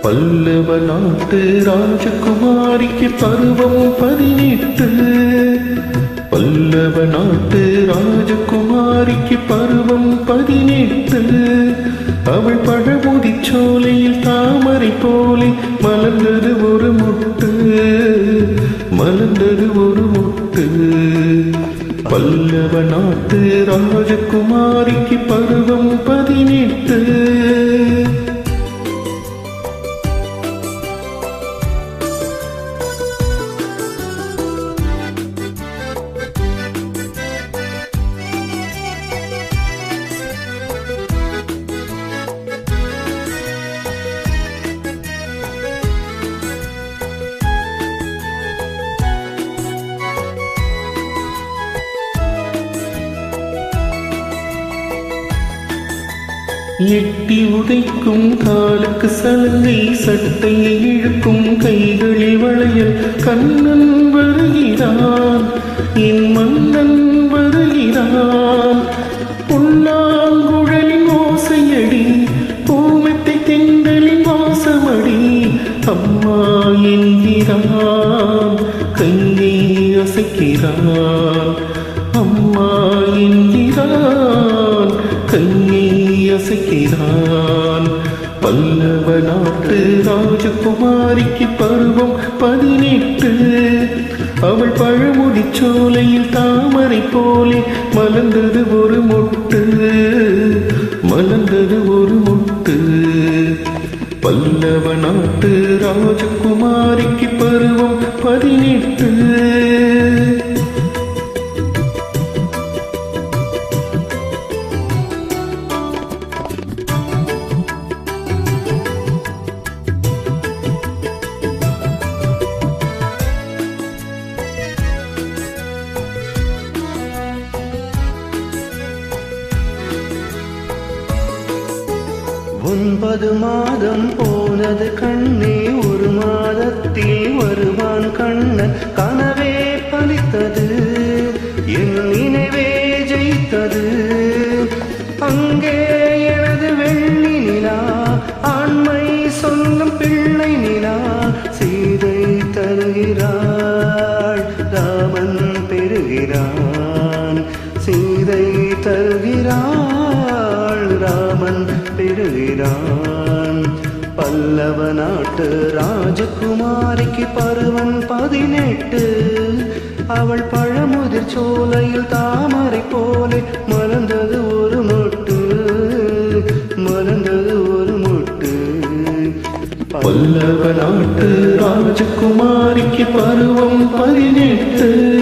பல்லவ நாட்டு ராஜகுமாரிக்கு பருவம் 18. பல்லவ நாட்டு ராஜகுமாரிக்கு பருவம் 18. அவள் பழமுதி சோலையில் தாமரை போலே மலர்ந்தது ஒரு முட்டு, மலர்ந்தது ஒரு முட்டு. பல்லவ நாட்டு ராஜகுமாரிக்கு பருவம் 18. எட்டி உதைக்கும் காலுக்கு சலங்கை, சட்டையை இழுக்கும் கைகளில் வளையல். கண்ணன் வருகிறான், என் மன்னன் வருகிறான். புல்லாங்குழலின் ஓசையடி, பூமெத்தை தென்றலின் வாசமடி. அம்மா என்கிறான், கையை அசைக்கிறான். அம்மா என்கிறான், கையை அசைக்கிறான். பல்லவ நாட்டு ராஜகுமாரிக்கு பருவம் 18. அவள் பழமுடி சோலையில் தாமரை போலே மலர்ந்தது ஒரு மொட்டு, மலர்ந்தது ஒரு மொட்டு. பல்லவ நாட்டு ராஜகுமாரிக்கு பருவம் 18. ஒன்பது மாதம் போனது கண்ணே, ஒரு மாதத்தில் வருவான் கண்ணன். கனவே பலித்தது, என் நினைவே ஜெயித்தது. அங்கே எனது வெள்ளி நிலா, ஆண்மை சொல்லும் பிள்ளை நிலா. சீதை தருகிறாள், ராமன் பெறுகிறான். சீதை தருகிறாள், ராமன் பெறுகிறான். பல்லவ நாட்டு ராஜகுமாரிக்கு பருவம் 18. அவள் பழமுதிர் சோலையில் தாமரை போலே மலர்ந்தது ஒரு மொட்டு, மலர்ந்தது ஒரு மொட்டு. பல்லவ நாட்டு ராஜகுமாரிக்கு பருவம் 18.